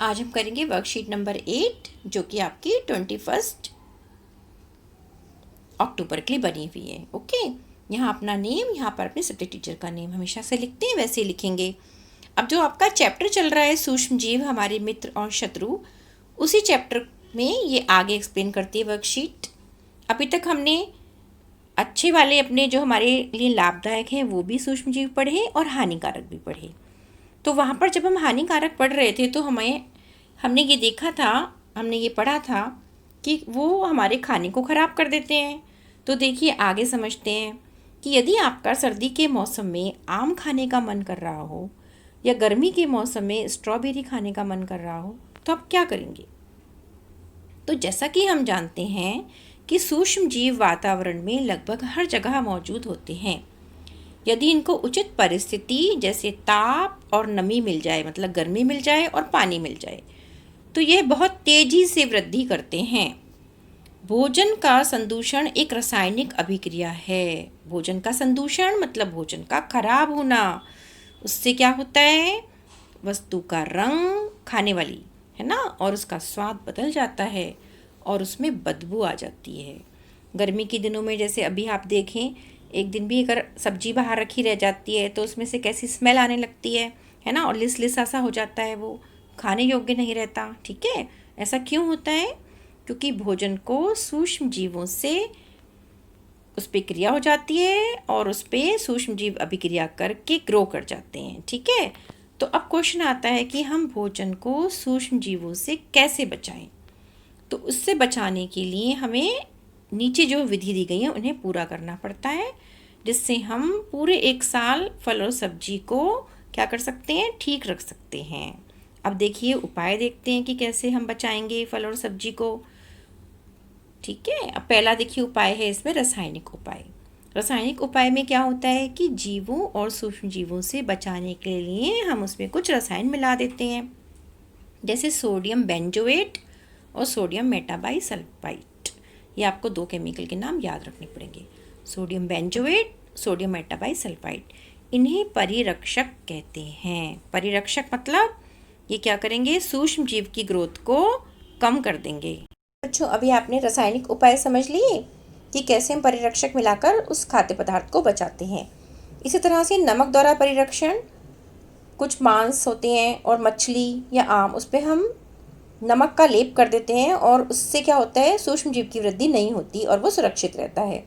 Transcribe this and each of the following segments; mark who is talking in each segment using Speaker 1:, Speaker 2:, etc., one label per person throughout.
Speaker 1: आज हम करेंगे वर्कशीट नंबर 8 जो कि आपकी 21 अक्टूबर के लिए बनी हुई है। ओके, यहाँ अपना नेम, यहाँ पर अपने सब्जेक्ट टीचर का नेम हमेशा से लिखते हैं, वैसे ही लिखेंगे। अब जो आपका चैप्टर चल रहा है सूक्ष्म जीव हमारे मित्र और शत्रु, उसी चैप्टर में ये आगे एक्सप्लेन करती है वर्कशीट। अभी तक हमने अच्छे वाले अपने जो हमारे लिए लाभदायक हैं वो भी सूक्ष्म जीव पढ़े और हानिकारक भी पढ़े। तो वहाँ पर जब हम हानिकारक पढ़ रहे थे तो हमने ये देखा था, हमने ये पढ़ा था कि वो हमारे खाने को ख़राब कर देते हैं। तो देखिए आगे समझते हैं कि यदि आपका सर्दी के मौसम में आम खाने का मन कर रहा हो या गर्मी के मौसम में स्ट्रॉबेरी खाने का मन कर रहा हो तो आप क्या करेंगे। तो जैसा कि हम जानते हैं कि सूक्ष्म जीव वातावरण में लगभग हर जगह मौजूद होते हैं। यदि इनको उचित परिस्थिति जैसे ताप और नमी मिल जाए, मतलब गर्मी मिल जाए और पानी मिल जाए, तो यह बहुत तेजी से वृद्धि करते हैं। भोजन का संदूषण एक रासायनिक अभिक्रिया है। भोजन का संदूषण मतलब भोजन का खराब होना। उससे क्या होता है, वस्तु का रंग, खाने वाली है ना, और उसका स्वाद बदल जाता है और उसमें बदबू आ जाती है। गर्मी के दिनों में जैसे अभी आप देखें, एक दिन भी अगर सब्जी बाहर रखी रह जाती है तो उसमें से कैसी स्मेल आने लगती है ना, और लिस लिस सा हो जाता है, वो खाने योग्य नहीं रहता। ठीक है, ऐसा क्यों होता है? क्योंकि भोजन को सूक्ष्म जीवों से उस पर क्रिया हो जाती है और उस पर सूक्ष्म जीव अभिक्रिया करके ग्रो कर जाते हैं। ठीक है, तो अब क्वेश्चन आता है कि हम भोजन को सूक्ष्म जीवों से कैसे बचाएं। तो उससे बचाने के लिए हमें नीचे जो विधि दी गई है उन्हें पूरा करना पड़ता है, जिससे हम पूरे एक साल फल और सब्जी को क्या कर सकते हैं, ठीक रख सकते हैं। अब देखिए उपाय देखते हैं कि कैसे हम बचाएंगे फल और सब्जी को। ठीक है, अब पहला देखिए उपाय है इसमें रासायनिक उपाय। रासायनिक उपाय में क्या होता है कि जीवों और सूक्ष्म जीवों से बचाने के लिए हम उसमें कुछ रसायन मिला देते हैं, जैसे सोडियम बेंजोएट और सोडियम मेटाबाइसल्फाइड। ये आपको दो केमिकल के नाम याद रखने पड़ेंगे, सोडियम बेंजोएट, सोडियम मेटाबाइसल्फाइड। इन्हें परिरक्षक कहते हैं। परिरक्षक मतलब ये क्या करेंगे, सूक्ष्म जीव की ग्रोथ को कम कर देंगे। बच्चों अभी आपने रासायनिक उपाय समझ लिए कि कैसे हम परिरक्षक मिलाकर उस खाद्य पदार्थ को बचाते हैं। इसी तरह से नमक द्वारा परिरक्षण, कुछ मांस होते हैं और मछली या आम, उस पर हम नमक का लेप कर देते हैं और उससे क्या होता है, सूक्ष्म जीव की वृद्धि नहीं होती और वो सुरक्षित रहता है।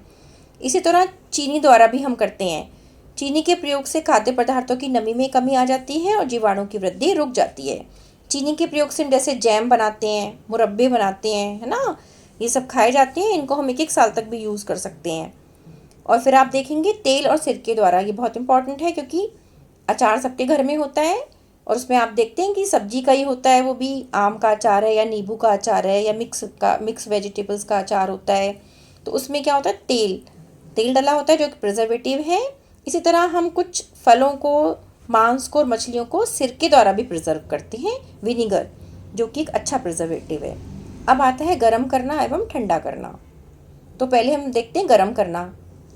Speaker 1: इसी तरह चीनी द्वारा भी हम करते हैं। चीनी के प्रयोग से खाद्य पदार्थों की नमी में कमी आ जाती है और जीवाणु की वृद्धि रुक जाती है। चीनी के प्रयोग से जैसे जैम बनाते हैं, मुरब्बे बनाते हैं, है ना, ये सब खाए जाते हैं। इनको हम 1-1 साल तक भी यूज़ कर सकते हैं। और फिर आप देखेंगे तेल और सिरके द्वारा, ये बहुत इंपॉर्टेंट है क्योंकि अचार सबके घर में होता है और उसमें आप देखते हैं कि सब्जी का ही होता है, वो भी आम का अचार है या नींबू का अचार है या मिक्स वेजिटेबल्स का अचार होता है। तो उसमें क्या होता है, तेल डला होता है जो कि प्रिजर्वेटिव है। इसी तरह हम कुछ फलों को, मांस को और मछलियों को सिरके द्वारा भी प्रिजर्व करते हैं, विनीगर, जो कि एक अच्छा प्रिजर्वेटिव है। अब आता है गर्म करना एवं ठंडा करना। तो पहले हम देखते हैं गर्म करना।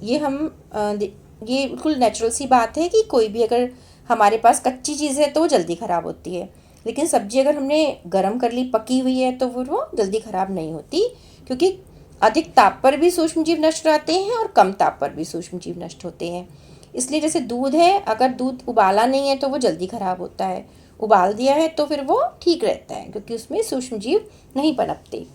Speaker 1: ये बिल्कुल नेचुरल सी बात है कि कोई भी अगर हमारे पास कच्ची चीज़ है तो वो जल्दी ख़राब होती है, लेकिन सब्जी अगर हमने गर्म कर ली, पकी हुई है, तो वो जल्दी ख़राब नहीं होती, क्योंकि अधिक ताप पर भी सूक्ष्म जीव नष्ट रहते हैं और कम ताप पर भी सूक्ष्म जीव नष्ट होते हैं। इसलिए जैसे दूध है, अगर दूध उबाला नहीं है तो वो जल्दी ख़राब होता है, उबाल दिया है तो फिर वो ठीक रहता है क्योंकि उसमें सूक्ष्म जीव नहीं पनपते।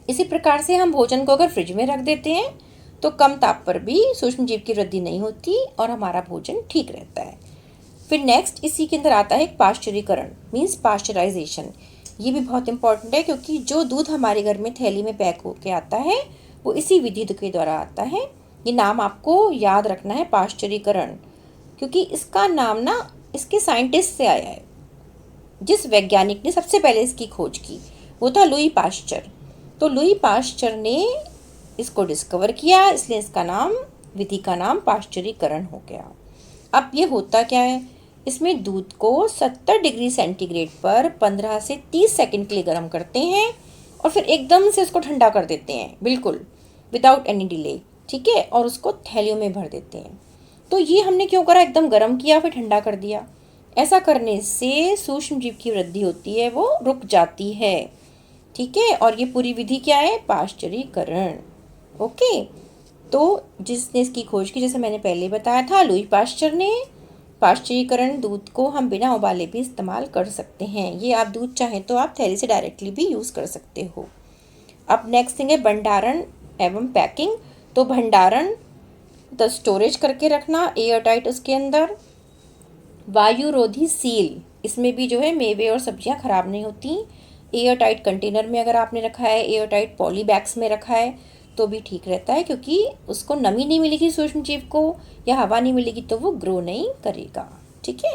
Speaker 1: इसी प्रकार से हम भोजन को अगर फ्रिज में रख देते हैं तो कम ताप पर भी सूक्ष्म जीव की वृद्धि नहीं होती और हमारा भोजन ठीक रहता है। फिर नेक्स्ट इसी के अंदर आता है पाश्चरीकरण, मीन्स पाश्चराइजेशन। ये भी बहुत इंपॉर्टेंट है क्योंकि जो दूध हमारे घर में थैली में पैक होके आता है वो इसी विधि के द्वारा आता है। ये नाम आपको याद रखना है, पाश्चरीकरण, क्योंकि इसका नाम ना इसके साइंटिस्ट से आया है। जिस वैज्ञानिक ने सबसे पहले इसकी खोज की वो था लुई पाश्चर। तो लुई पाश्चर ने इसको डिस्कवर किया, इसलिए इसका नाम, विधि का नाम पाश्चरीकरण हो गया। अब ये होता क्या है, इसमें दूध को 70 डिग्री सेंटीग्रेड पर 15 से 30 सेकंड के लिए गर्म करते हैं और फिर एकदम से उसको ठंडा कर देते हैं, बिल्कुल विदाउट एनी डिले। ठीक है, और उसको थैलियों में भर देते हैं। तो ये हमने क्यों करा, एकदम गर्म किया फिर ठंडा कर दिया, ऐसा करने से सूक्ष्म जीव की वृद्धि होती है, वो रुक जाती है। ठीक है, और ये पूरी विधि क्या है? पाश्चरीकरण। ओके, तो जिसने इसकी खोज की, जैसे मैंने पहले बताया था, लुई पाश्चर ने। पाश्चरीकरण दूध को हम बिना उबाले भी इस्तेमाल कर सकते हैं। ये आप दूध चाहें तो आप थैली से डायरेक्टली भी यूज़ कर सकते हो। अब नेक्स्ट थिंग है भंडारण एवं पैकिंग। तो भंडारण द स्टोरेज करके रखना एयर टाइट उसके अंदर। वायुरोधी सील, इसमें भी जो है मेवे और सब्जियां खराब नहीं होती। एयर टाइट कंटेनर में अगर आपने रखा है, एयर टाइट पॉली बैग्स में रखा है तो भी ठीक रहता है, क्योंकि उसको नमी नहीं मिलेगी सूक्ष्म जीव को, या हवा नहीं मिलेगी तो वो ग्रो नहीं करेगा। ठीक है,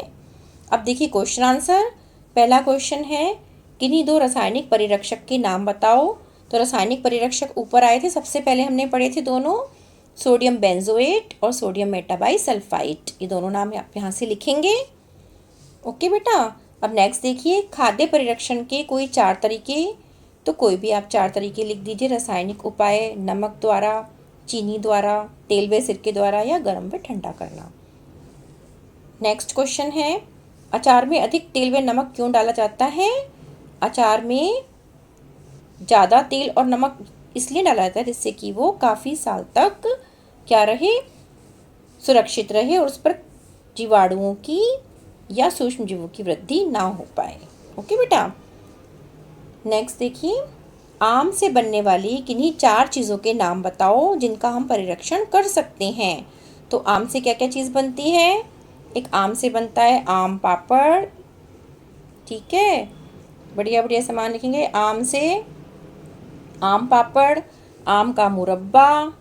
Speaker 1: अब देखिए क्वेश्चन आंसर। पहला क्वेश्चन है किन्हीं दो रासायनिक परिरक्षक के नाम बताओ। तो रासायनिक परिरक्षक ऊपर आए थे, सबसे पहले हमने पढ़े थे दोनों, सोडियम बेंजोएट और सोडियम मेटाबाइसल्फाइड। ये दोनों नाम आप यहाँ से लिखेंगे। ओके बेटा, अब नेक्स्ट देखिए खाद्य परिरक्षण के कोई 4 तरीके। तो कोई भी आप 4 तरीके लिख दीजिए। रासायनिक उपाय, नमक द्वारा, चीनी द्वारा, तेल व सिरके द्वारा, या गर्म व ठंडा करना। नेक्स्ट क्वेश्चन है अचार में अधिक तेल व नमक क्यों डाला जाता है? अचार में ज़्यादा तेल और नमक इसलिए डाला जाता है जिससे कि वो काफ़ी साल तक क्या रहे? सुरक्षित रहे और उस पर जीवाणुओं की या सूक्ष्म जीवों की वृद्धि ना हो पाए। ओके बेटा, नेक्स्ट देखिए आम से बनने वाली किन्हीं 4 चीज़ों के नाम बताओ जिनका हम परिरक्षण कर सकते हैं। तो आम से क्या क्या चीज़ बनती है? एक आम से बनता है आम पापड़। ठीक है, बढ़िया बढ़िया सामान लिखेंगे। आम से आम पापड़, आम का मुरब्बा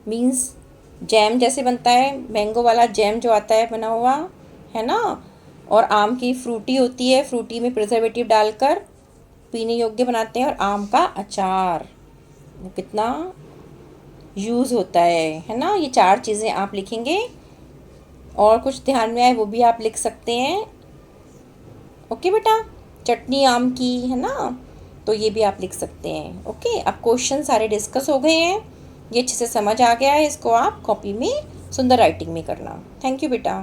Speaker 1: मीन्स जैम जैसे बनता है, मैंगो वाला जैम जो आता है बना हुआ, है ना। और आम की फ्रूटी होती है, फ्रूटी में प्रिजर्वेटिव डालकर पीने योग्य बनाते हैं। और आम का अचार, वो कितना यूज़ होता है ना। ये 4 चीज़ें आप लिखेंगे, और कुछ ध्यान में आए वो भी आप लिख सकते हैं। ओके बेटा, चटनी आम की, है ना, तो ये भी आप लिख सकते हैं। ओके, अब क्वेश्चन सारे डिस्कस हो गए हैं, ये अच्छे से समझ आ गया है। इसको आप कॉपी में सुंदर राइटिंग में करना। थैंक यू बेटा।